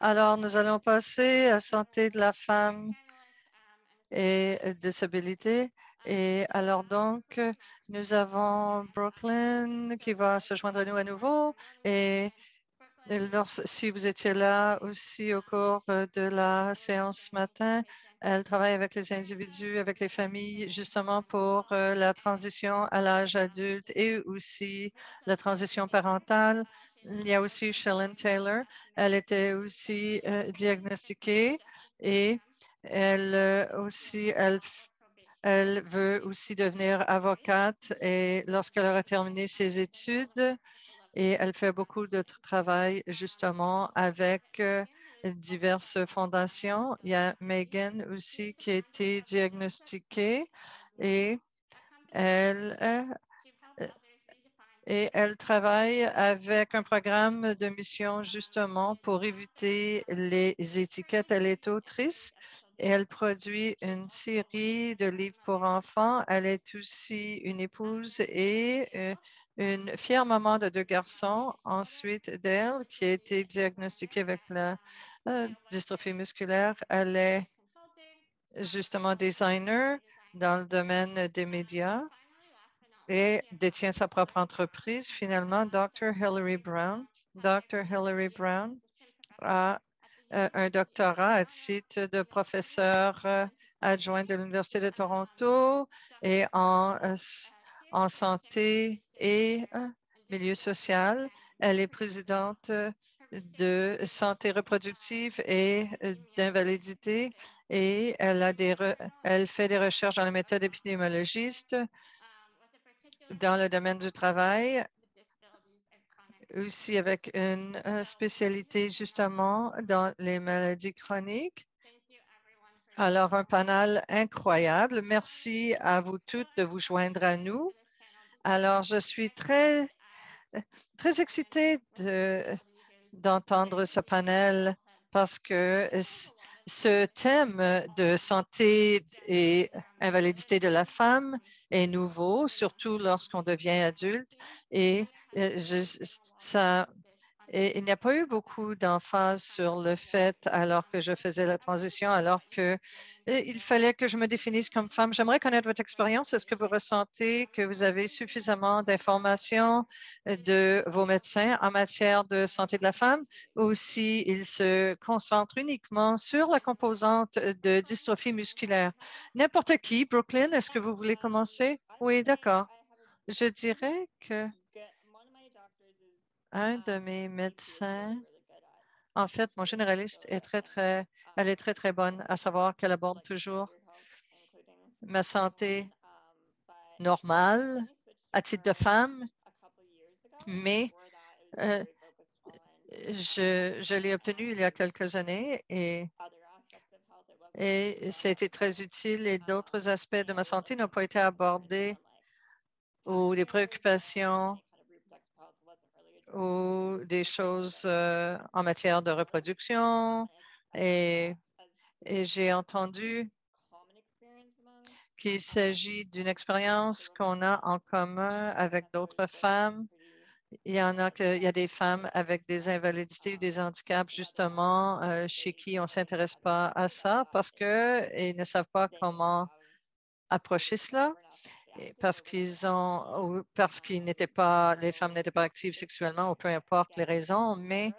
Alors, nous allons passer à santé de la femme et disabilité. Et alors donc, nous avons Brooklyn qui va se joindre à nous à nouveau. Et si vous étiez là aussi au cours de la séance ce matin, elle travaille avec les individus, avec les familles, justement pour la transition à l'âge adulte et aussi la transition parentale. Il y a aussi Shellen Taylor. Elle était aussi diagnostiquée et elle veut aussi devenir avocate et lorsqu'elle aura terminé ses études, et elle fait beaucoup de travail justement avec diverses fondations. Il y a Megan aussi qui a été diagnostiquée et elle, elle travaille avec un programme de mission justement pour éviter les étiquettes. Elle est autrice et elle produit une série de livres pour enfants. Elle est aussi une épouse et une fière maman de 2 garçons. Ensuite d'elle, qui a été diagnostiquée avec la dystrophie musculaire, elle est justement designer dans le domaine des médias et détient sa propre entreprise. Finalement, Dr. Hilary Brown. Dr. Hilary Brown a un doctorat à titre de professeur adjoint de l'Université de Toronto et en santé et milieu social. Elle est présidente de santé reproductive et d'invalidité et elle fait des recherches dans la méthode épidémiologiste dans le domaine du travail, aussi avec une spécialité justement dans les maladies chroniques. Alors, un panel incroyable. Merci à vous toutes de vous joindre à nous. Alors, je suis très excitée d'entendre ce panel parce que ce thème de santé et invalidité de la femme est nouveau, surtout lorsqu'on devient adulte. Et ça et il n'y a pas eu beaucoup d'emphase sur le fait, alors que je faisais la transition, alors que il fallait que je me définisse comme femme. J'aimerais connaître votre expérience. Est-ce que vous ressentez que vous avez suffisamment d'informations de vos médecins en matière de santé de la femme ou s'ils se concentrent uniquement sur la composante de dystrophie musculaire? N'importe qui, Brooklyn, est-ce que vous voulez commencer? Oui, d'accord. Je dirais que un de mes médecins, en fait, mon généraliste est elle est très bonne à savoir qu'elle aborde toujours ma santé normale à titre de femme, mais euh, je l'ai obtenue il y a quelques années et ça a été très utile et d'autres aspects de ma santé n'ont pas été abordés ou des préoccupations ou des choses en matière de reproduction et j'ai entendu qu'il s'agit d'une expérience qu'on a en commun avec d'autres femmes. Il y a des femmes avec des invalidités ou des handicaps, justement, chez qui on ne s'intéresse pas à ça parce qu'ils ne savent pas comment approcher cela, parce qu'ils n'étaient pas, les femmes n'étaient pas actives sexuellement ou peu importe les raisons, mais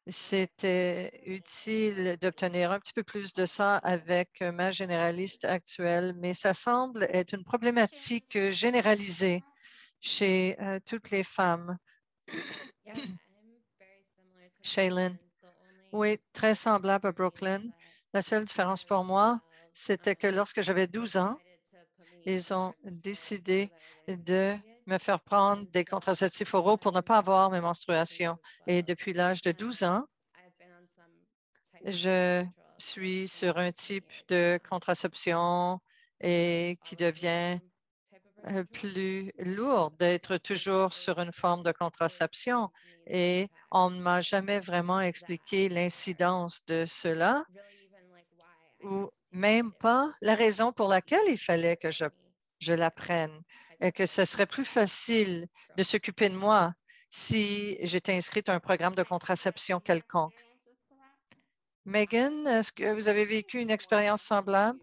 c'était utile d'obtenir un petit peu plus de ça avec ma généraliste actuelle, mais ça semble être une problématique généralisée chez toutes les femmes. Shaylin, oui, très semblable à Brooklyn. La seule différence pour moi, c'était que lorsque j'avais 12 ans, ils ont décidé de me faire prendre des contraceptifs oraux pour ne pas avoir mes menstruations. Et depuis l'âge de 12 ans, je suis sur un type de contraception et qui devient plus lourd d'être toujours sur une forme de contraception. Et on ne m'a jamais vraiment expliqué l'incidence de cela ou même pas la raison pour laquelle il fallait que je l'apprenne et que ce serait plus facile de s'occuper de moi si j'étais inscrite à un programme de contraception quelconque. Megan, est-ce que vous avez vécu une expérience semblable?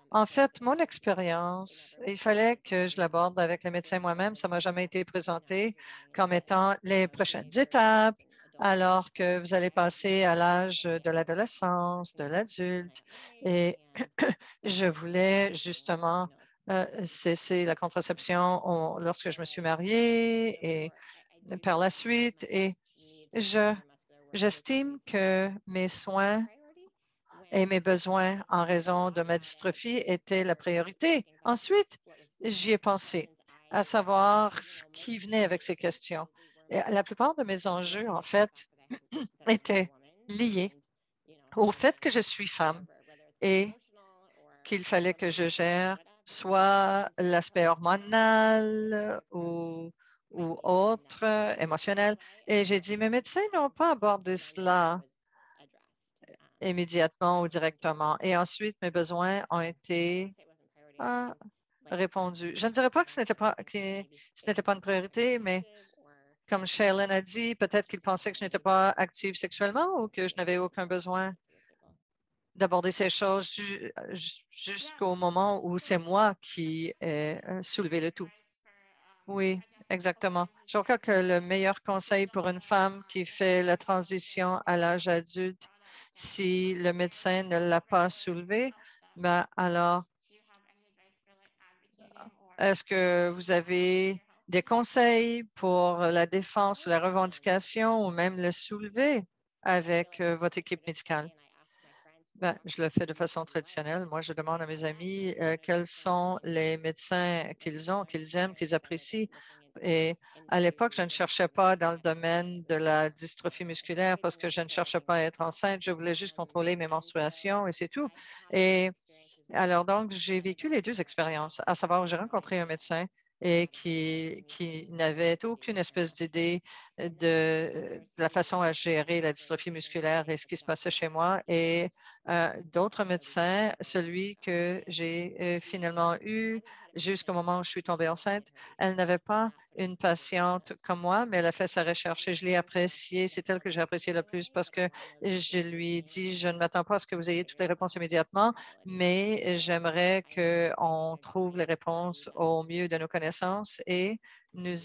En fait, mon expérience, il fallait que je l'aborde avec le médecin moi-même. Ça m'a jamais été présenté comme étant les prochaines étapes, alors que vous allez passer à l'âge de l'adolescence, de l'adulte. Et je voulais justement cesser la contraception lorsque je me suis mariée et par la suite. Et je, j'estime que mes soins et mes besoins en raison de ma dystrophie étaient la priorité. Ensuite, j'y ai pensé, à savoir ce qui venait avec ces questions. Et la plupart de mes enjeux, en fait, étaient liés au fait que je suis femme et qu'il fallait que je gère soit l'aspect hormonal ou autre, émotionnel. Et j'ai dit, mes médecins n'ont pas abordé cela immédiatement ou directement. Et ensuite, mes besoins ont été ah, répondus. Je ne dirais pas que ce n'était pas une priorité, mais comme Shailene a dit, peut-être qu'il pensait que je n'étais pas active sexuellement ou que je n'avais aucun besoin d'aborder ces choses jusqu'au moment où c'est moi qui ai soulevé le tout. Oui, exactement. Je crois que le meilleur conseil pour une femme qui fait la transition à l'âge adulte, si le médecin ne l'a pas soulevé, ben alors, est-ce que vous avez des conseils pour la défense ou la revendication ou même le soulever avec votre équipe médicale? Ben, je le fais de façon traditionnelle. Moi, je demande à mes amis quels sont les médecins qu'ils ont, qu'ils aiment, qu'ils apprécient. Et à l'époque, je ne cherchais pas dans le domaine de la dystrophie musculaire parce que je ne cherchais pas à être enceinte. Je voulais juste contrôler mes menstruations et c'est tout. Et alors, donc, j'ai vécu les deux expériences, à savoir, j'ai rencontré un médecin et qui n'avait aucune espèce d'idée de la façon à gérer la dystrophie musculaire et ce qui se passait chez moi. Et d'autres médecins, celui que j'ai finalement eu jusqu'au moment où je suis tombée enceinte, elle n'avait pas une patiente comme moi, mais elle a fait sa recherche et je l'ai appréciée. C'est elle que j'ai appréciée le plus parce que je lui ai dit, je ne m'attends pas à ce que vous ayez toutes les réponses immédiatement, mais j'aimerais qu'on trouve les réponses au mieux de nos connaissances et nous,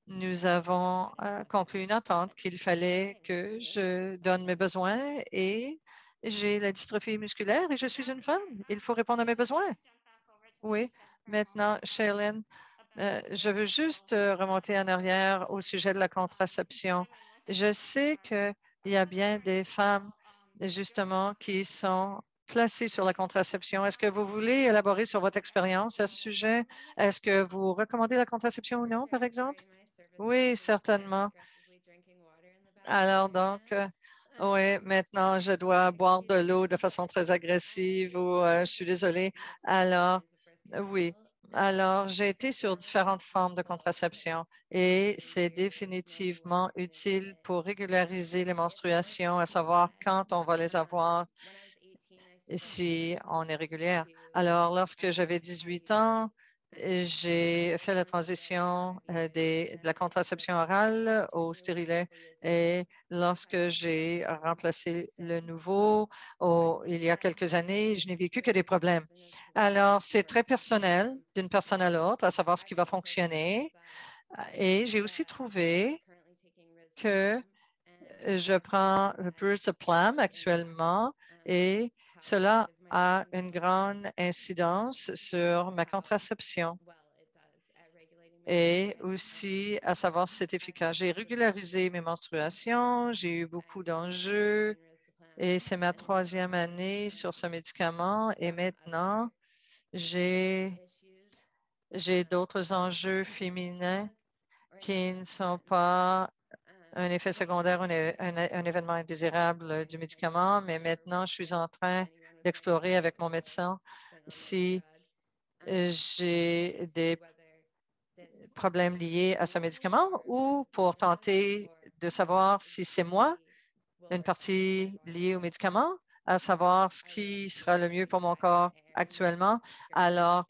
nous avons conclu une entente qu'il fallait que je donne mes besoins et j'ai la dystrophie musculaire et je suis une femme. Il faut répondre à mes besoins. Oui. Maintenant, Shailene, je veux juste remonter en arrière au sujet de la contraception. Je sais qu'il y a bien des femmes, justement, qui sont placées sur la contraception. Est-ce que vous voulez élaborer sur votre expérience à ce sujet? Est-ce que vous recommandez la contraception ou non, par exemple? Oui, certainement. Alors donc, oui, maintenant, je dois boire de l'eau de façon très agressive ou je suis désolée. Alors, oui. Alors, j'ai été sur différentes formes de contraception et c'est définitivement utile pour régulariser les menstruations, à savoir quand on va les avoir si on est régulière. Alors, lorsque j'avais 18 ans, j'ai fait la transition de la contraception orale au stérilet et lorsque j'ai remplacé le nouveau il y a quelques années, je n'ai vécu que des problèmes. Alors, c'est très personnel d'une personne à l'autre, à savoir ce qui va fonctionner. Et j'ai aussi trouvé que je prends le Plam actuellement et cela a une grande incidence sur ma contraception et aussi à savoir si c'est efficace. J'ai régularisé mes menstruations, j'ai eu beaucoup d'enjeux et c'est ma troisième année sur ce médicament et maintenant j'ai j'ai d'autres enjeux féminins qui ne sont pas un effet secondaire, un événement indésirable du médicament, mais maintenant, je suis en train d'explorer avec mon médecin si j'ai des problèmes liés à ce médicament ou pour tenter de savoir si c'est moi, une partie liée au médicament, à savoir ce qui sera le mieux pour mon corps actuellement. Alors,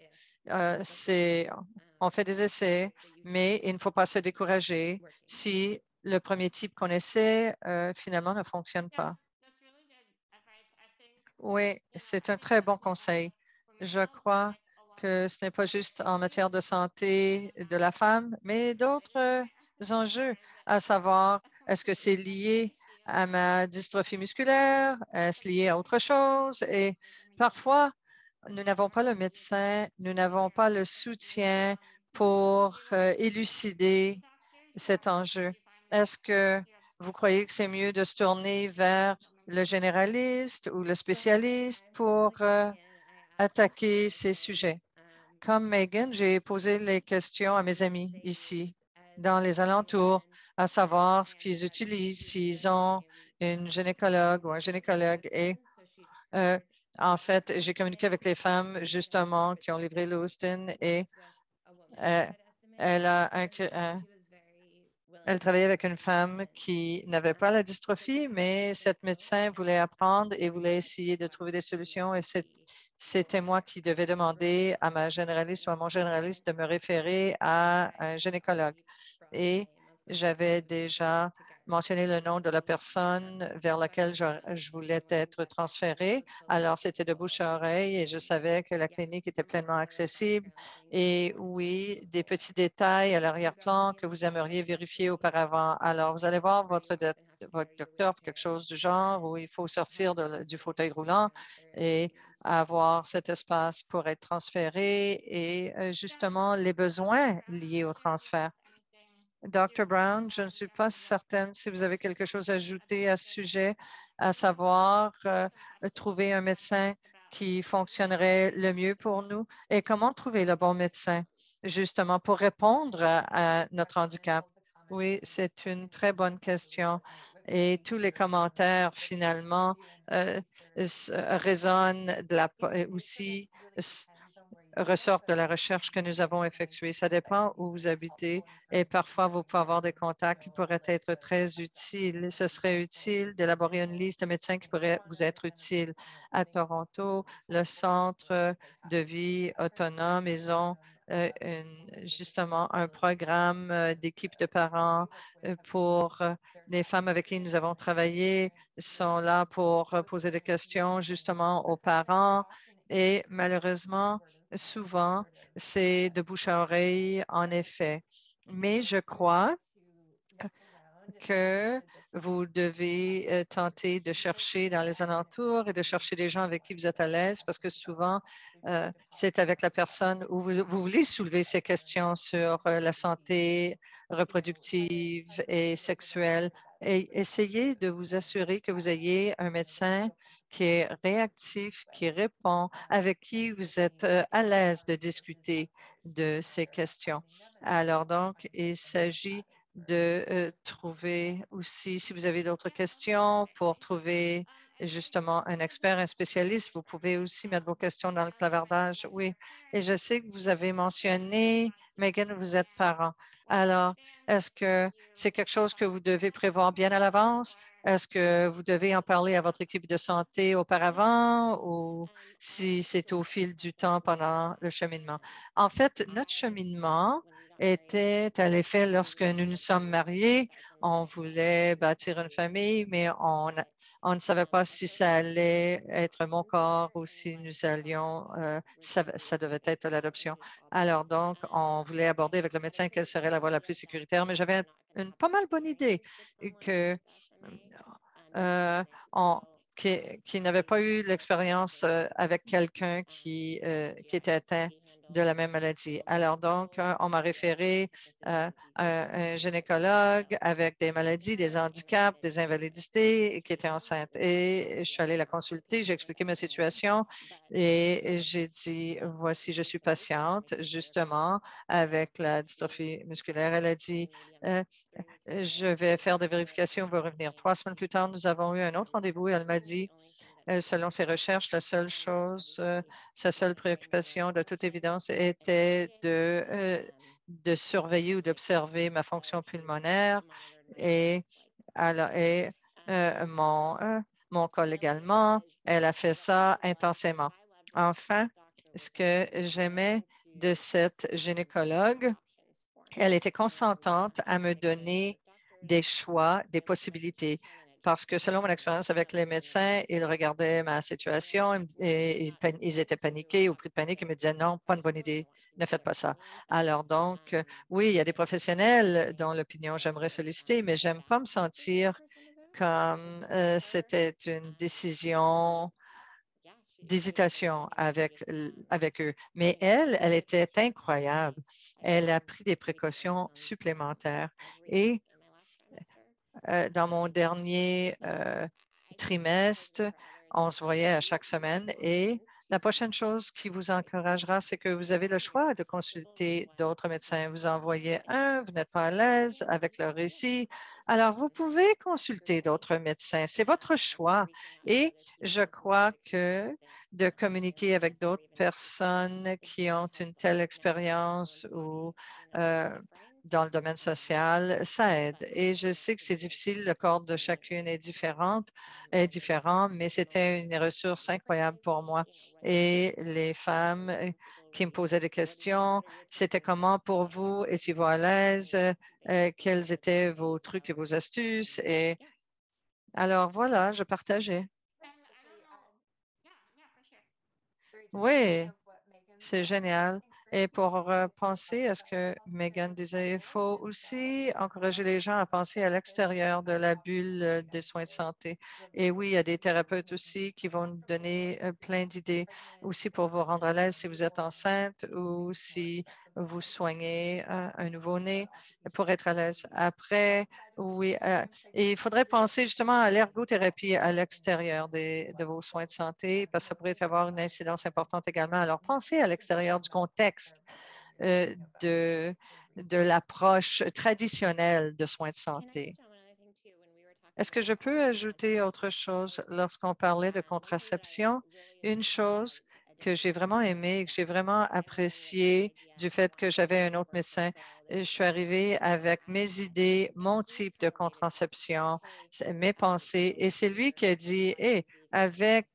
on fait des essais, mais il ne faut pas se décourager si le premier type qu'on essaie finalement ne fonctionne pas. Oui, c'est un très bon conseil. Je crois que ce n'est pas juste en matière de santé de la femme, mais d'autres enjeux, à savoir, est-ce que c'est lié à ma dystrophie musculaire? Est-ce lié à autre chose? Et parfois, nous n'avons pas le médecin, nous n'avons pas le soutien pour élucider cet enjeu. Est-ce que vous croyez que c'est mieux de se tourner vers le généraliste ou le spécialiste pour attaquer ces sujets? Comme Megan, j'ai posé les questions à mes amis ici, dans les alentours, à savoir ce qu'ils utilisent, s'ils ont une gynécologue ou un gynécologue. Et euh, en fait, j'ai communiqué avec les femmes justement qui ont livré l'Austin et euh, elle a elle travaillait avec une femme qui n'avait pas la dystrophie, mais cette médecin voulait apprendre et voulait essayer de trouver des solutions. Et c'était moi qui devais demander à ma généraliste ou à mon généraliste de me référer à un gynécologue. Et j'avais déjà mentionné le nom de la personne vers laquelle je voulais être transférée. Alors, c'était de bouche à oreille et je savais que la clinique était pleinement accessible. Et oui, des petits détails à l'arrière-plan que vous aimeriez vérifier auparavant. Alors, vous allez voir votre docteur pour quelque chose du genre où il faut sortir du fauteuil roulant et avoir cet espace pour être transféré et justement les besoins liés au transfert. Dr. Brown, je ne suis pas certaine si vous avez quelque chose à ajouter à ce sujet, à savoir trouver un médecin qui fonctionnerait le mieux pour nous et comment trouver le bon médecin, justement, pour répondre à notre handicap. Oui, c'est une très bonne question. Et tous les commentaires, finalement, résonnent aussi ressortent de la recherche que nous avons effectuée. Ça dépend où vous habitez et parfois vous pouvez avoir des contacts qui pourraient être très utiles. Ce serait utile d'élaborer une liste de médecins qui pourraient vous être utiles. À Toronto, le centre de vie autonome, ils ont justement un programme d'équipe de parents pour les femmes avec qui nous avons travaillé, sont là pour poser des questions justement aux parents et malheureusement, souvent, c'est de bouche à oreille, en effet. Mais je crois que vous devez tenter de chercher dans les alentours et de chercher des gens avec qui vous êtes à l'aise parce que souvent, c'est avec la personne où vous voulez soulever ces questions sur la santé reproductive et sexuelle. Et essayez de vous assurer que vous ayez un médecin qui est réactif, qui répond, avec qui vous êtes à l'aise de discuter de ces questions. Alors donc, il s'agit de trouver aussi, si vous avez d'autres questions, pour trouver justement un expert, un spécialiste, vous pouvez aussi mettre vos questions dans le clavardage. Oui, et je sais que vous avez mentionné, Megan, vous êtes parent. Alors, est-ce que c'est quelque chose que vous devez prévoir bien à l'avance? Est-ce que vous devez en parler à votre équipe de santé auparavant ou si c'est au fil du temps pendant le cheminement? En fait, notre cheminement était à l'effet lorsque nous nous sommes mariés. On voulait bâtir une famille, mais on ne savait pas si ça allait être mon corps ou si nous allions, ça devait être l'adoption. Alors donc, on voulait aborder avec le médecin quelle serait la voie la plus sécuritaire, mais j'avais une pas mal bonne idée que euh, on- qui n'avait pas eu l'expérience avec quelqu'un qui était atteint de la même maladie. Alors donc, on m'a référé à un gynécologue avec des maladies, des handicaps, des invalidités et qui était enceinte. Et je suis allée la consulter, j'ai expliqué ma situation et j'ai dit, voici, je suis patiente justement avec la dystrophie musculaire. Elle a dit, je vais faire des vérifications, on va revenir. 3 semaines plus tard, nous avons eu un autre rendez-vous et elle m'a dit, selon ses recherches, la seule chose, sa seule préoccupation, de toute évidence, était de surveiller ou d'observer ma fonction pulmonaire et, alors, et mon col également. Elle a fait ça intensément. Enfin, ce que j'aimais de cette gynécologue, elle était consentante à me donner des choix, des possibilités. parce que selon mon expérience avec les médecins, ils regardaient ma situation et ils étaient paniqués ou pris de panique et me disaient non, pas une bonne idée, ne faites pas ça. Alors donc, oui, il y a des professionnels dont l'opinion j'aimerais solliciter, mais j'aime pas me sentir comme c'était une décision d'hésitation avec eux. Mais elle était incroyable. Elle a pris des précautions supplémentaires. Et dans mon dernier trimestre, on se voyait à chaque semaine et la prochaine chose qui vous encouragera, c'est que vous avez le choix de consulter d'autres médecins. Vous en voyez un, vous n'êtes pas à l'aise avec leur récit. Alors, vous pouvez consulter d'autres médecins. C'est votre choix. Et je crois que de communiquer avec d'autres personnes qui ont une telle expérience ou dans le domaine social, ça aide. Et je sais que c'est difficile, le corps de chacune est différent, mais c'était une ressource incroyable pour moi. Et les femmes qui me posaient des questions, c'était comment pour vous? Étiez-vous à l'aise? Quels étaient vos trucs et vos astuces? Et alors voilà, je partageais. Oui, c'est génial. Et pour penser à ce que Megan disait, il faut aussi encourager les gens à penser à l'extérieur de la bulle des soins de santé. Et oui, il y a des thérapeutes aussi qui vont nous donner plein d'idées aussi pour vous rendre à l'aise si vous êtes enceinte ou si vous soignez un nouveau-né pour être à l'aise. Après, oui, et il faudrait penser justement à l'ergothérapie à l'extérieur de vos soins de santé parce que ça pourrait avoir une incidence importante également. Alors, pensez à l'extérieur du contexte euh, de, de l'approche traditionnelle de soins de santé. Est-ce que je peux ajouter autre chose lorsqu'on parlait de contraception? Une chose que j'ai vraiment aimée et que j'ai vraiment appréciée du fait que j'avais un autre médecin. Je suis arrivée avec mes idées, mon type de contraception, mes pensées, et c'est lui qui a dit, Hey, avec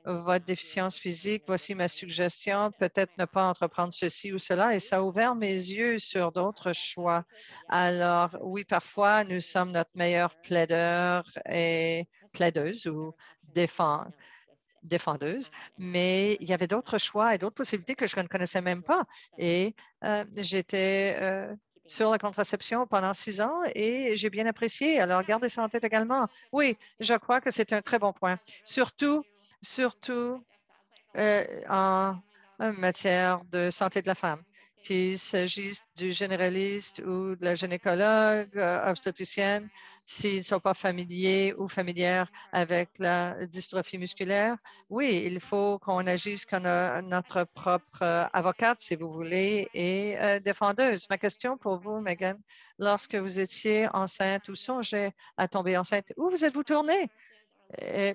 votre déficience physique, voici ma suggestion, peut-être ne pas entreprendre ceci ou cela, et ça a ouvert mes yeux sur d'autres choix. Alors, oui, parfois, nous sommes notre meilleur plaideur et plaideuse ou défend, défendeuse, mais il y avait d'autres choix et d'autres possibilités que je ne connaissais même pas. Et j'étais sur la contraception pendant 6 ans et j'ai bien apprécié. Alors, gardez ça en tête également. Oui, je crois que c'est un très bon point. Surtout en matière de santé de la femme, qu'il s'agisse du généraliste ou de la gynécologue, obstétricienne, s'ils ne sont pas familiers ou familières avec la dystrophie musculaire. Oui, il faut qu'on agisse comme notre propre avocate, si vous voulez, et défendeuse. Ma question pour vous, Megan, lorsque vous étiez enceinte ou songez à tomber enceinte, où vous êtes-vous tournée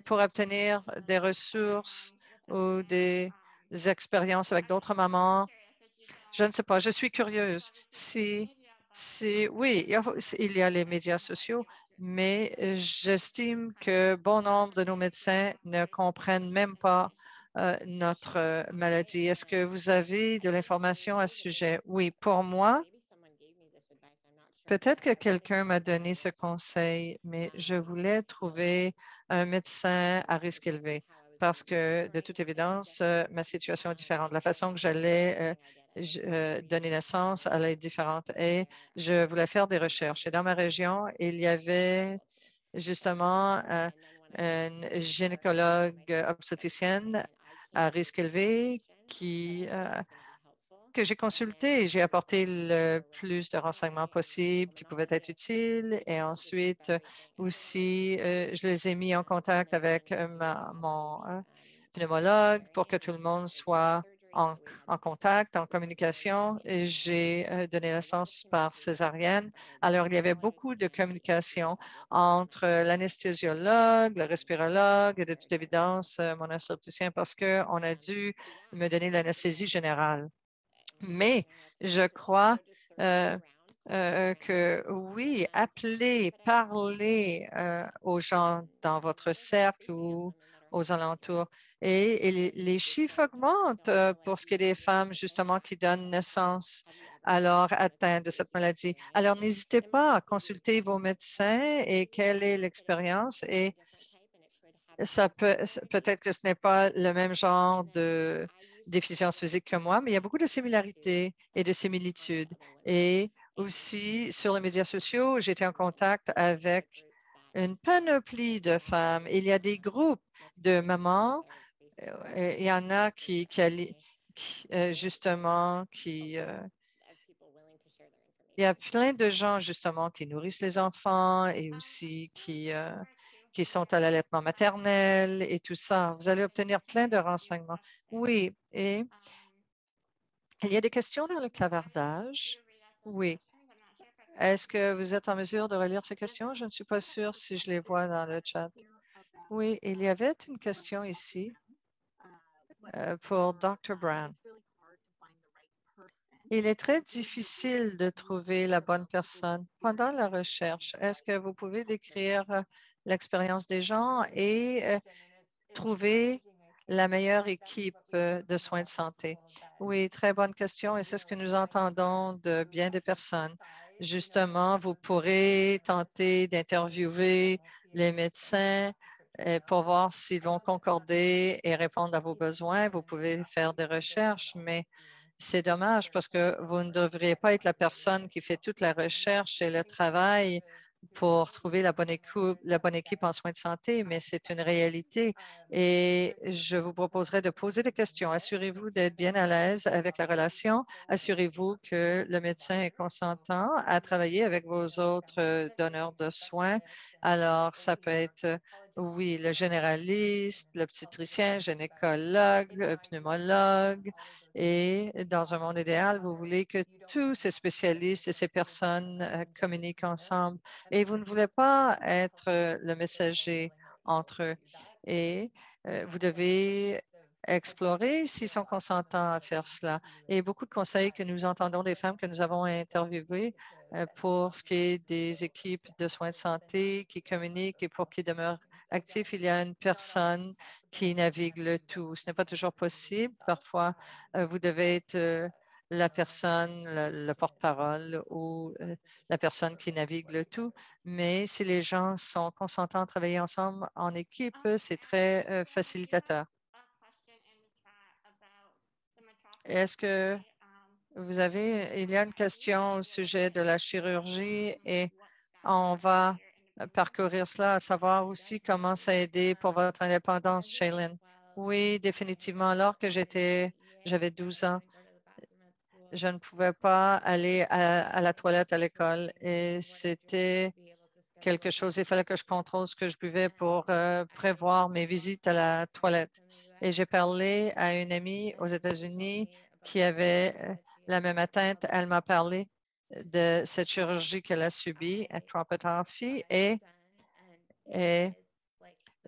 pour obtenir des ressources ou des expériences avec d'autres mamans? Je ne sais pas, je suis curieuse. Oui, il y a les médias sociaux, mais j'estime que bon nombre de nos médecins ne comprennent même pas notre maladie. Est-ce que vous avez de l'information à ce sujet? Oui, pour moi, peut-être que quelqu'un m'a donné ce conseil, mais je voulais trouver un médecin à risque élevé parce que, de toute évidence, ma situation est différente. La façon que j'allais donner naissance allait être différente et je voulais faire des recherches. Et dans ma région, il y avait justement une gynécologue obstétricienne à risque élevé que j'ai consulté et j'ai apporté le plus de renseignements possibles qui pouvaient être utiles. Et ensuite, aussi, je les ai mis en contact avec mon pneumologue pour que tout le monde soit en contact, en communication. Et j'ai donné naissance par césarienne. Alors, il y avait beaucoup de communication entre l'anesthésiologue, le respirologue et de toute évidence, mon obstétricien parce qu'on a dû me donner l'anesthésie générale. Mais je crois euh, que oui, appelez, parlez aux gens dans votre cercle ou aux alentours. Et les chiffres augmentent pour ce qui est des femmes, justement, qui donnent naissance alors atteints de cette maladie. Alors, n'hésitez pas à consulter vos médecins et quelle est l'expérience et peut-être que ce n'est pas le même genre de déficience physique que moi, mais il y a beaucoup de similarités et de similitudes. Et aussi, sur les médias sociaux, j'étais en contact avec une panoplie de femmes. Il y a des groupes de mamans. Il y en a justement, il y a plein de gens, justement, qui nourrissent les enfants et aussi qui sont à l'allaitement maternel et tout ça. Vous allez obtenir plein de renseignements. Oui, et il y a des questions dans le clavardage. Oui. Est-ce que vous êtes en mesure de relire ces questions? Je ne suis pas sûre si je les vois dans le chat. Oui, il y avait une question ici pour Dr. Brown. Il est très difficile de trouver la bonne personne pendant la recherche. Est-ce que vous pouvez décrire l'expérience des gens et trouver la meilleure équipe de soins de santé? Oui, très bonne question et c'est ce que nous entendons de bien des personnes. Justement, vous pourrez tenter d'interviewer les médecins pour voir s'ils vont concorder et répondre à vos besoins. Vous pouvez faire des recherches, mais c'est dommage parce que vous ne devriez pas être la personne qui fait toute la recherche et le travail pour trouver la bonne équipe en soins de santé, mais c'est une réalité. Et je vous proposerai de poser des questions. Assurez-vous d'être bien à l'aise avec la relation. Assurez-vous que le médecin est consentant à travailler avec vos autres donneurs de soins. Alors, ça peut être, oui, le généraliste, l'obstétricien, gynécologue, pneumologue. Et dans un monde idéal, vous voulez que tous ces spécialistes et ces personnes communiquent ensemble et vous ne voulez pas être le messager entre eux. Et vous devez explorer s'ils sont consentants à faire cela. Et beaucoup de conseils que nous entendons des femmes que nous avons interviewées pour ce qui est des équipes de soins de santé qui communiquent et pour qu'ils demeurent actifs, il y a une personne qui navigue le tout. Ce n'est pas toujours possible. Parfois, vous devez être la personne, le porte-parole ou la personne qui navigue le tout. Mais si les gens sont consentants à travailler ensemble en équipe, c'est très facilitateur. Est-ce que il y a une question au sujet de la chirurgie et on va parcourir cela, à savoir aussi comment ça a aidé pour votre indépendance, Shailene. Oui, définitivement. Alors que j'avais 12 ans, je ne pouvais pas aller à la toilette à l'école et c'était quelque chose. Il fallait que je contrôle ce que je buvais pour prévoir mes visites à la toilette. Et j'ai parlé à une amie aux États-Unis qui avait la même atteinte. Elle m'a parlé de cette chirurgie qu'elle a subie, à trompetophy, et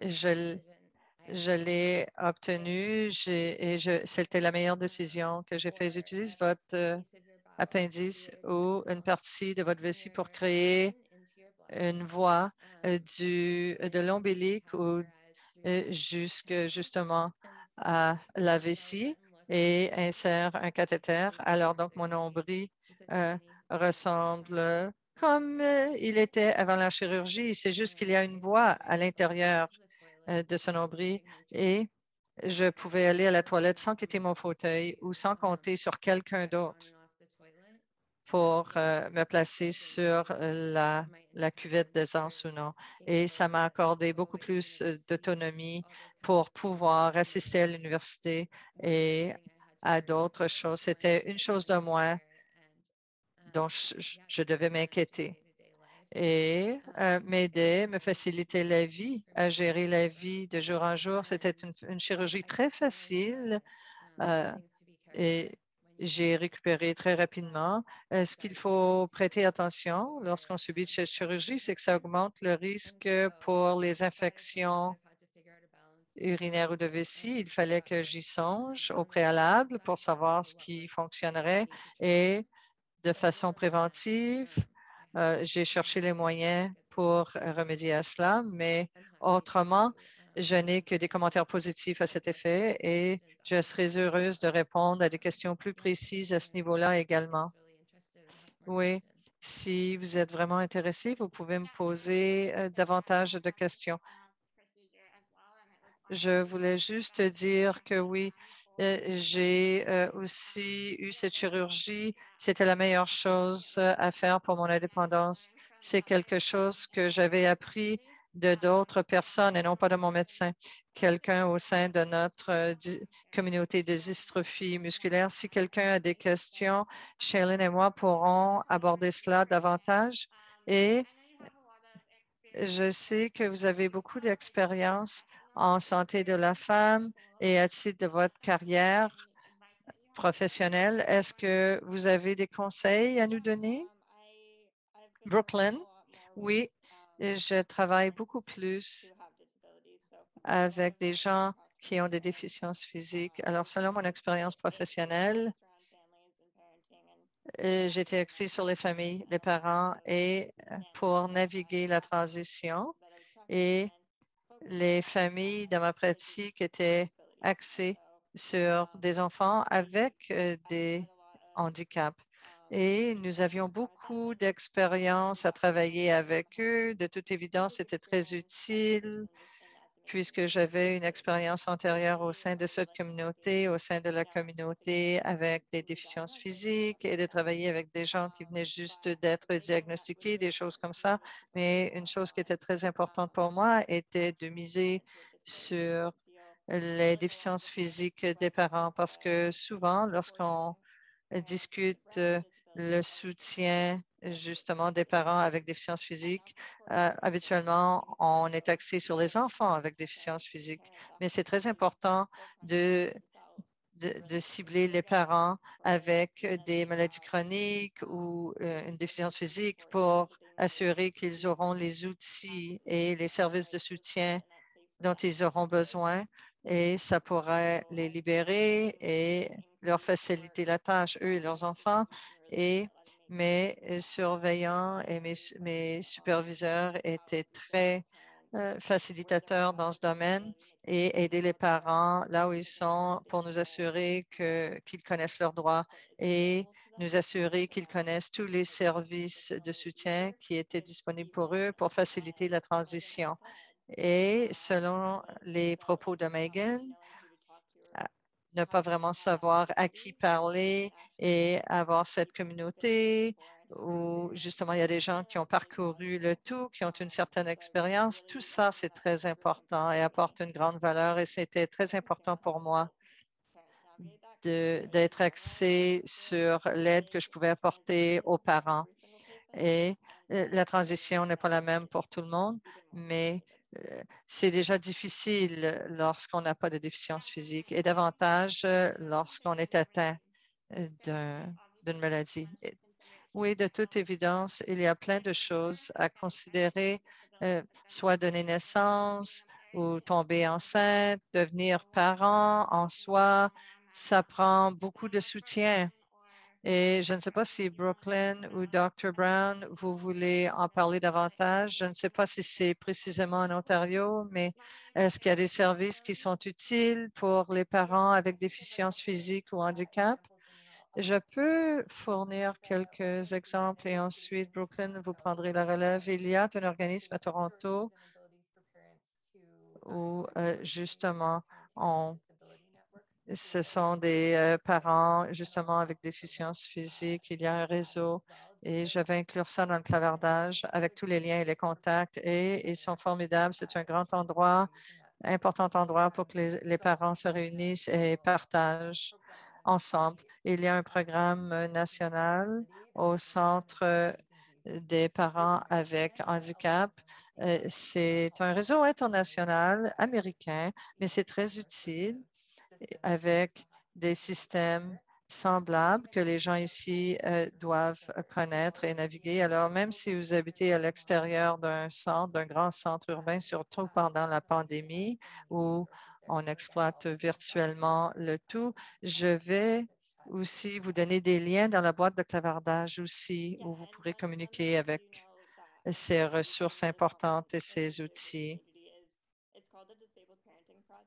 je, je l'ai obtenue c'était la meilleure décision que j'ai faite. J'utilise votre appendice ou une partie de votre vessie pour créer une voie de l'ombilic ou jusque justement à la vessie et insère un cathéter. Alors, donc, mon nombril euh, ressemble comme il était avant la chirurgie. C'est juste qu'il y a une voie à l'intérieur de ce nombril et je pouvais aller à la toilette sans quitter mon fauteuil ou sans compter sur quelqu'un d'autre pour me placer sur la cuvette d'aisance ou non. Et ça m'a accordé beaucoup plus d'autonomie pour pouvoir assister à l'université et à d'autres choses. C'était une chose de moins dont je devais m'inquiéter et m'aider, me faciliter la vie, à gérer la vie de jour en jour. C'était une chirurgie très facile. euh, et j'ai récupéré très rapidement. Ce qu'il faut prêter attention lorsqu'on subit cette chirurgie, c'est que ça augmente le risque pour les infections urinaires ou de vessie. Il fallait que j'y songe au préalable pour savoir ce qui fonctionnerait et de façon préventive, j'ai cherché les moyens pour remédier à cela, mais autrement, je n'ai que des commentaires positifs à cet effet et je serais heureuse de répondre à des questions plus précises à ce niveau-là également. Oui, si vous êtes vraiment intéressé, vous pouvez me poser davantage de questions. Je voulais juste dire que oui, j'ai aussi eu cette chirurgie. C'était la meilleure chose à faire pour mon indépendance. C'est quelque chose que j'avais appris de d'autres personnes et non pas de mon médecin. Quelqu'un au sein de notre communauté de dystrophie musculaire. Si quelqu'un a des questions, Shailene et moi pourrons aborder cela davantage. Et je sais que vous avez beaucoup d'expérience en santé de la femme et à titre de votre carrière professionnelle. Est-ce que vous avez des conseils à nous donner? Brooklyn, oui, je travaille beaucoup plus avec des gens qui ont des déficiences physiques. Alors, selon mon expérience professionnelle, j'étais axée sur les familles, les parents et pour naviguer la transition. Et les familles dans ma pratique étaient axées sur des enfants avec des handicaps. Et nous avions beaucoup d'expérience à travailler avec eux. De toute évidence, c'était très utile puisque j'avais une expérience antérieure au sein de cette communauté, au sein de la communauté avec des déficiences physiques et de travailler avec des gens qui venaient juste d'être diagnostiqués, des choses comme ça. Mais une chose qui était très importante pour moi était de miser sur les déficiences physiques des parents parce que souvent, lorsqu'on discute le soutien justement des parents avec déficience physique. Habituellement, on est axé sur les enfants avec déficience physique, mais c'est très important de, de cibler les parents avec des maladies chroniques ou une déficience physique pour assurer qu'ils auront les outils et les services de soutien dont ils auront besoin et ça pourrait les libérer et leur faciliter la tâche, eux et leurs enfants. Et mes surveillants et mes superviseurs étaient très facilitateurs dans ce domaine et aider les parents là où ils sont pour nous assurer qu'ils connaissent leurs droits et nous assurer qu'ils connaissent tous les services de soutien qui étaient disponibles pour eux pour faciliter la transition. Et selon les propos de Megan, à ne pas vraiment savoir à qui parler et avoir cette communauté où justement il y a des gens qui ont parcouru le tout, qui ont une certaine expérience. Tout ça, c'est très important et apporte une grande valeur et c'était très important pour moi d'être axé sur l'aide que je pouvais apporter aux parents. Et la transition n'est pas la même pour tout le monde, mais c'est déjà difficile lorsqu'on n'a pas de déficience physique et davantage lorsqu'on est atteint d'une maladie. Oui, de toute évidence, il y a plein de choses à considérer, soit donner naissance ou tomber enceinte, devenir parent en soi. Ça prend beaucoup de soutien. Et je ne sais pas si Brooklyn ou Dr. Brown, vous voulez en parler davantage. Je ne sais pas si c'est précisément en Ontario, mais est-ce qu'il y a des services qui sont utiles pour les parents avec déficience physique ou handicap? Je peux fournir quelques exemples et ensuite, Brooklyn, vous prendrez la relève. Il y a un organisme à Toronto où justement, on ce sont des parents justement avec déficience physique. Il y a un réseau et je vais inclure ça dans le clavardage avec tous les liens et les contacts et ils sont formidables. C'est un grand endroit, important endroit pour que les parents se réunissent et partagent ensemble. Il y a un programme national au centre des parents avec handicap. C'est un réseau international américain, mais c'est très utile avec des systèmes semblables que les gens ici doivent connaître et naviguer. Alors, même si vous habitez à l'extérieur d'un centre, d'un grand centre urbain, surtout pendant la pandémie où on exploite virtuellement le tout, je vais aussi vous donner des liens dans la boîte de clavardage aussi où vous pourrez communiquer avec ces ressources importantes et ces outils.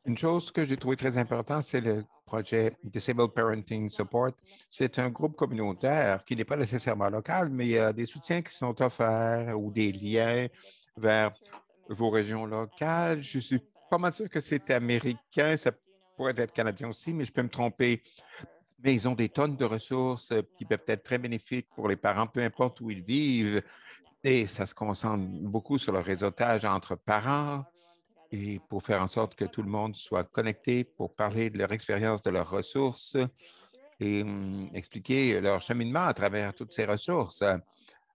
Une chose que j'ai trouvé très importante, c'est le projet Disabled Parenting Support. C'est un groupe communautaire qui n'est pas nécessairement local, mais il y a des soutiens qui sont offerts ou des liens vers vos régions locales. Je suis pas mal sûr que c'est américain, ça pourrait être canadien aussi, mais je peux me tromper. Mais ils ont des tonnes de ressources qui peuvent être très bénéfiques pour les parents, peu importe où ils vivent. Et ça se concentre beaucoup sur le réseautage entre parents et pour faire en sorte que tout le monde soit connecté pour parler de leur expérience, de leurs ressources et expliquer leur cheminement à travers toutes ces ressources.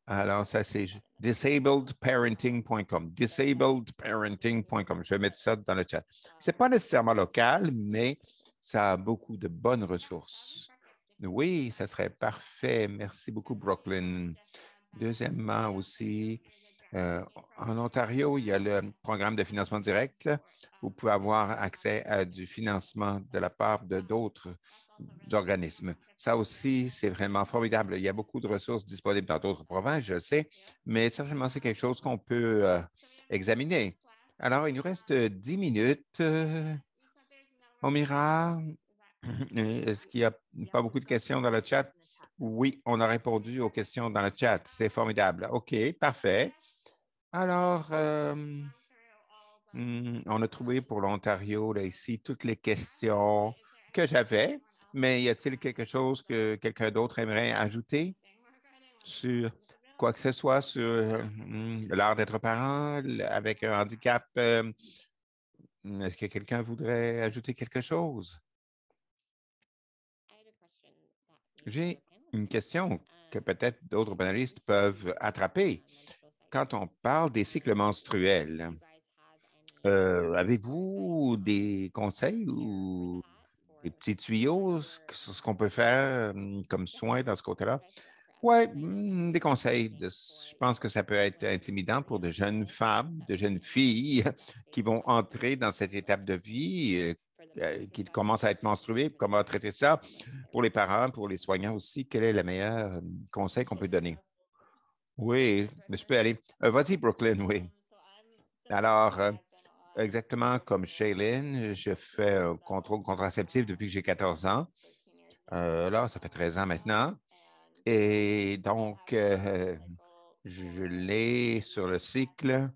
Alors, ça, c'est disabledparenting.com. Disabledparenting.com. Je vais mettre ça dans le chat. Ce n'est pas nécessairement local, mais ça a beaucoup de bonnes ressources. Oui, ça serait parfait. Merci beaucoup, Brooklyn. Deuxièmement aussi, en Ontario, il y a le programme de financement direct. Vous pouvez avoir accès à du financement de la part de d'autres organismes. Ça aussi, c'est vraiment formidable. Il y a beaucoup de ressources disponibles dans d'autres provinces, je le sais, mais certainement, c'est quelque chose qu'on peut examiner. Alors, il nous reste 10 minutes. Omira, est-ce qu'il n'y a pas beaucoup de questions dans le chat? Oui, on a répondu aux questions dans le chat. C'est formidable. OK, parfait. Alors, on a trouvé pour l'Ontario, là, ici, toutes les questions que j'avais, mais y a-t-il quelque chose que quelqu'un d'autre aimerait ajouter sur quoi que ce soit sur l'art d'être parent avec un handicap? Est-ce que quelqu'un voudrait ajouter quelque chose? J'ai une question que peut-être d'autres panélistes peuvent attraper. Quand on parle des cycles menstruels, avez-vous des conseils ou des petits tuyaux sur ce qu'on peut faire comme soin dans ce côté-là? Oui, des conseils. Je pense que ça peut être intimidant pour de jeunes femmes, de jeunes filles qui vont entrer dans cette étape de vie, qui commencent à être menstruées. Comment traiter ça pour les parents, pour les soignants aussi? Quel est le meilleur conseil qu'on peut donner? Oui, je peux aller. Vas-y, Brooklyn, oui. Alors, exactement comme Shailene, je fais un contrôle contraceptif depuis que j'ai 14 ans. Là, ça fait 13 ans maintenant. Et donc, je l'ai sur le cycle.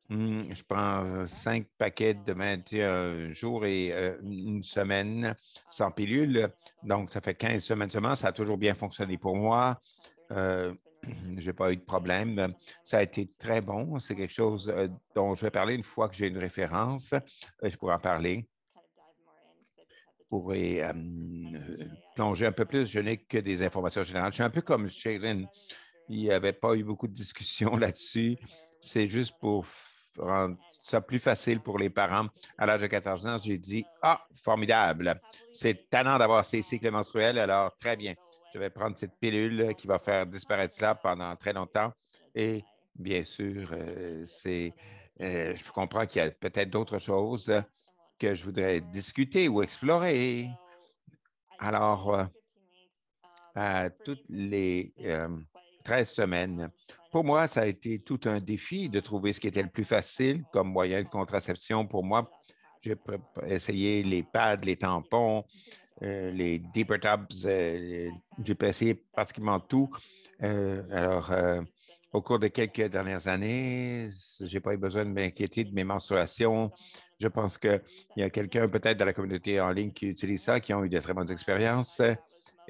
Je prends 5 paquets de 21 jours et une semaine sans pilule. Donc, ça fait 15 semaines seulement. Ça a toujours bien fonctionné pour moi. Euh, je n'ai pas eu de problème. Ça a été très bon. C'est quelque chose dont je vais parler une fois que j'ai une référence. Je pourrai en parler. Pourrais plonger un peu plus. Je n'ai que des informations générales. Je suis un peu comme Shailene. Il n'y avait pas eu beaucoup de discussions là-dessus. C'est juste pour rendre ça plus facile pour les parents. À l'âge de 14 ans, j'ai dit, ah, formidable. C'est tannant d'avoir ces cycles menstruels, alors très bien. Je vais prendre cette pilule qui va faire disparaître cela pendant très longtemps. Et bien sûr, je comprends qu'il y a peut-être d'autres choses que je voudrais discuter ou explorer. Alors, à toutes les 13 semaines. Pour moi, ça a été tout un défi de trouver ce qui était le plus facile comme moyen de contraception pour moi. J'ai essayé les pads, les tampons, les Deeper Tabs. J'ai essayé pratiquement tout. Au cours des quelques dernières années, je n'ai pas eu besoin de m'inquiéter de mes menstruations. Je pense qu'il y a quelqu'un peut-être dans la communauté en ligne qui utilise ça, qui ont eu de très bonnes expériences.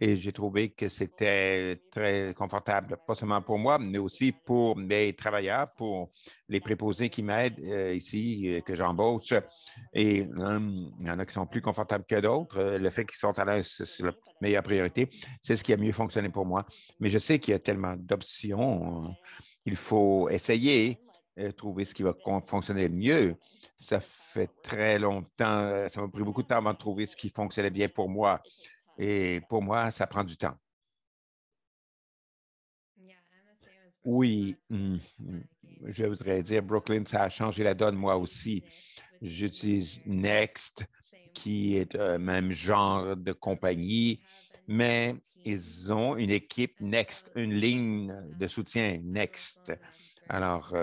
Et j'ai trouvé que c'était très confortable, pas seulement pour moi, mais aussi pour mes travailleurs, pour les préposés qui m'aident ici, que j'embauche. Et il y en a qui sont plus confortables que d'autres. Le fait qu'ils sont à l'aise, c'est la meilleure priorité. C'est ce qui a mieux fonctionné pour moi. Mais je sais qu'il y a tellement d'options. Il faut essayer, trouver ce qui va fonctionner le mieux. Ça fait très longtemps, ça m'a pris beaucoup de temps avant de trouver ce qui fonctionnait bien pour moi. Et pour moi, ça prend du temps. Oui, je voudrais dire, Brooklyn, ça a changé la donne, moi aussi. J'utilise Next, qui est même genre de compagnie, mais ils ont une équipe Next, une ligne de soutien Next. Alors,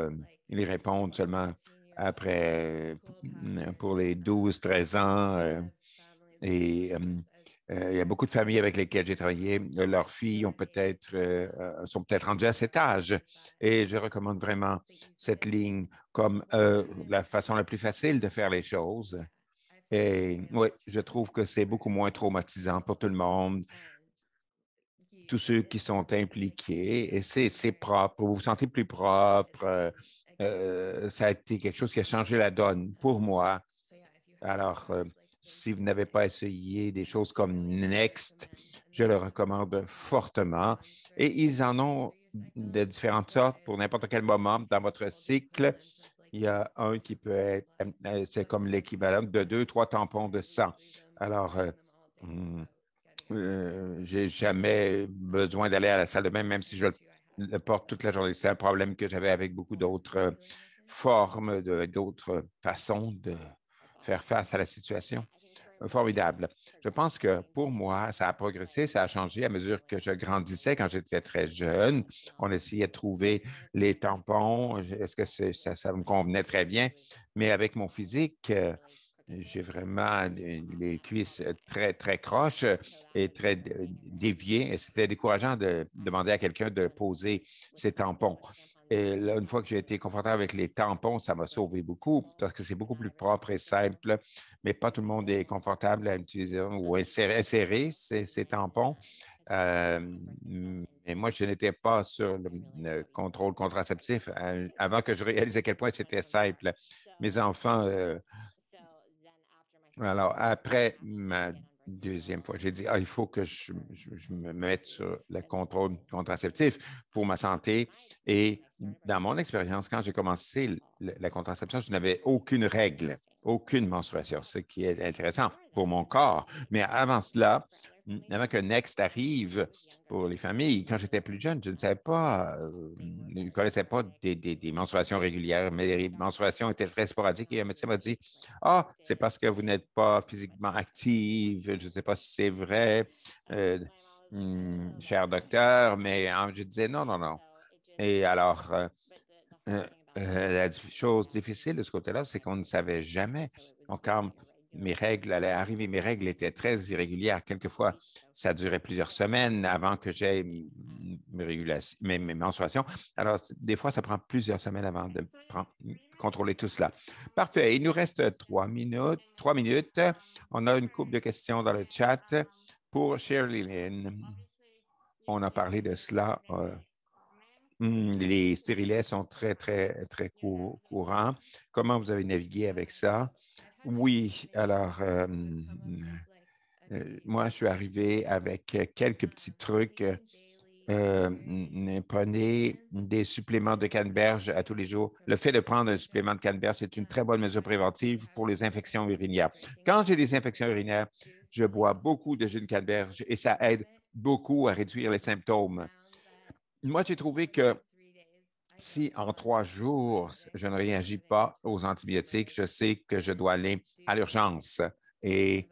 ils répondent seulement après, pour les 12-13 ans. Et il y a beaucoup de familles avec lesquelles j'ai travaillé. Leurs filles sont peut-être rendues à cet âge. Et je recommande vraiment cette ligne comme la façon la plus facile de faire les choses. Et oui, je trouve que c'est beaucoup moins traumatisant pour tout le monde, tous ceux qui sont impliqués. Et c'est propre, vous vous sentez plus propre. Ça a été quelque chose qui a changé la donne pour moi. Alors, si vous n'avez pas essayé des choses comme Next, je le recommande fortement. Et ils en ont de différentes sortes pour n'importe quel moment dans votre cycle. Il y a un qui peut être, c'est comme l'équivalent de 2, 3 tampons de sang. Alors, j'ai jamais besoin d'aller à la salle de bain, même si je le porte toute la journée. C'est un problème que j'avais avec beaucoup d'autres formes, d'autres façons de faire face à la situation. Formidable. Je pense que pour moi, ça a progressé, ça a changé à mesure que je grandissais quand j'étais très jeune. On essayait de trouver les tampons. Est-ce que ça me convenait très bien? Mais avec mon physique, j'ai vraiment les cuisses très, très croches et très déviées. Et c'était décourageant de demander à quelqu'un de poser ses tampons. Et là, une fois que j'ai été confortable avec les tampons, ça m'a sauvé beaucoup parce que c'est beaucoup plus propre et simple, mais pas tout le monde est confortable à utiliser ou insérer ces tampons. Mais moi, je n'étais pas sur le contrôle contraceptif avant que je réalise à quel point c'était simple. Mes enfants, alors après ma deuxième fois, j'ai dit, il faut que je me mette sur le contrôle contraceptif pour ma santé. Et dans mon expérience, quand j'ai commencé la contraception, je n'avais aucune règle, aucune menstruation, ce qui est intéressant pour mon corps. Mais avant cela, avant que Next arrive pour les familles, quand j'étais plus jeune, je ne savais pas, je ne connaissais pas des menstruations régulières, mais les menstruations étaient très sporadiques et un médecin m'a dit, c'est parce que vous n'êtes pas physiquement active. Je ne sais pas si c'est vrai, cher docteur, mais je disais non, non, non. Et alors, la chose difficile de ce côté-là, c'est qu'on ne savait jamais. Donc, quand mes règles allaient arriver, mes règles étaient très irrégulières. Quelquefois, ça durait plusieurs semaines avant que j'aie mes menstruations. Alors, des fois, ça prend plusieurs semaines avant de contrôler tout cela. Parfait. Il nous reste 3 minutes. 3 minutes. On a une couple de questions dans le chat pour Shirley Lynn. On a parlé de cela. Les stérilets sont très, très, très courants. Comment vous avez navigué avec ça? Oui, alors, moi, je suis arrivé avec quelques petits trucs. Prenez des suppléments de canneberge à tous les jours. Le fait de prendre un supplément de canneberge, c'est une très bonne mesure préventive pour les infections urinaires. Quand j'ai des infections urinaires, je bois beaucoup de jus de canneberge et ça aide beaucoup à réduire les symptômes. Moi, j'ai trouvé que si en 3 jours, je ne réagis pas aux antibiotiques, je sais que je dois aller à l'urgence et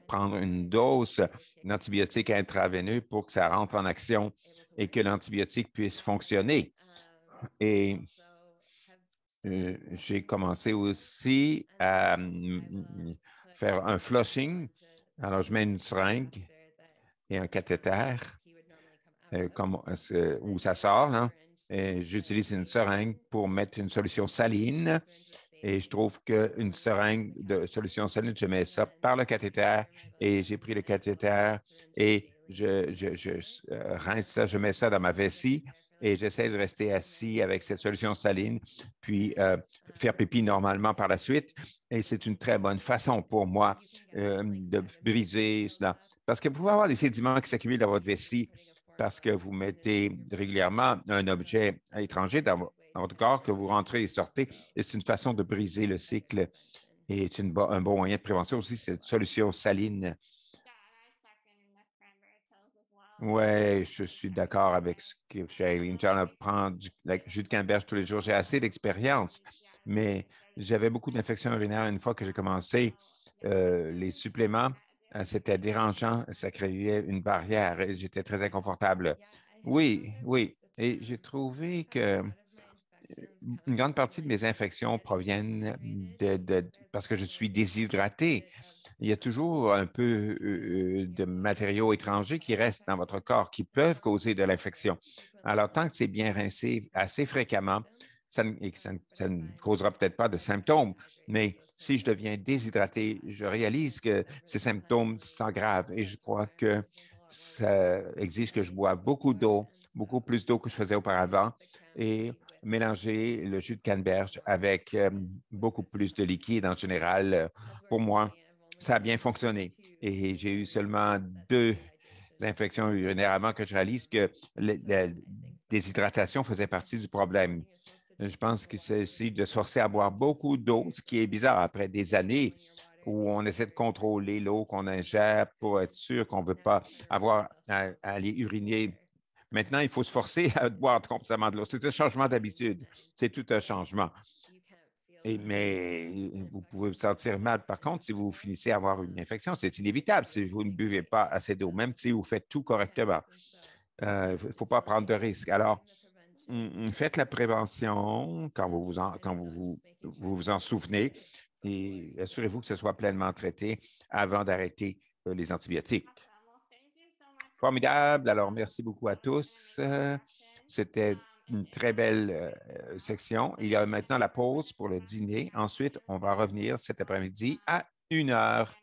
prendre une dose d'antibiotiques intraveineux pour que ça rentre en action et que l'antibiotique puisse fonctionner. Et j'ai commencé aussi à faire un flushing. Alors, je mets une seringue et un cathéter où ça sort. Hein? J'utilise une seringue pour mettre une solution saline et je trouve qu'une seringue de solution saline, je mets ça par le cathéter et j'ai pris le cathéter et je rince ça, je mets ça dans ma vessie et j'essaie de rester assis avec cette solution saline, puis faire pipi normalement par la suite. Et c'est une très bonne façon pour moi de briser cela. Parce que vous pouvez avoir des sédiments qui s'accumulent dans votre vessie parce que vous mettez régulièrement un objet étranger dans votre corps que vous rentrez et sortez. Et c'est une façon de briser le cycle et c'est un bon moyen de prévention aussi, cette solution saline. Oui, je suis d'accord avec ce que Shailene. J'en prends du jus de canneberge tous les jours. J'ai assez d'expérience, mais j'avais beaucoup d'infections urinaires une fois que j'ai commencé les suppléments. C'était dérangeant, ça créait une barrière et j'étais très inconfortable. Oui, oui. Et j'ai trouvé que une grande partie de mes infections proviennent parce que je suis déshydraté. Il y a toujours un peu de matériaux étrangers qui restent dans votre corps qui peuvent causer de l'infection. Alors, tant que c'est bien rincé assez fréquemment, ça ne causera peut-être pas de symptômes, mais si je deviens déshydraté, je réalise que ces symptômes s'aggravent et je crois que ça exige que je boive beaucoup d'eau, beaucoup plus d'eau que je faisais auparavant et mélanger le jus de canneberge avec beaucoup plus de liquide en général. Pour moi, ça a bien fonctionné. Et j'ai eu seulement 2 infections urinaires avant que je réalise que la déshydratation faisait partie du problème. Je pense que c'est aussi de se forcer à boire beaucoup d'eau, ce qui est bizarre après des années où on essaie de contrôler l'eau qu'on ingère pour être sûr qu'on ne veut pas avoir à aller uriner. Maintenant, il faut se forcer à boire constamment de l'eau. C'est un changement d'habitude. C'est tout un changement. Mais vous pouvez vous sentir mal, par contre, si vous finissez à avoir une infection. C'est inévitable si vous ne buvez pas assez d'eau, même si vous faites tout correctement. Il ne faut pas prendre de risques. Alors, faites la prévention quand vous en souvenez et assurez-vous que ce soit pleinement traité avant d'arrêter les antibiotiques. Formidable. Alors, merci beaucoup à tous. C'était une très belle section. Il y a maintenant la pause pour le dîner. Ensuite, on va revenir cet après-midi à 1 heure.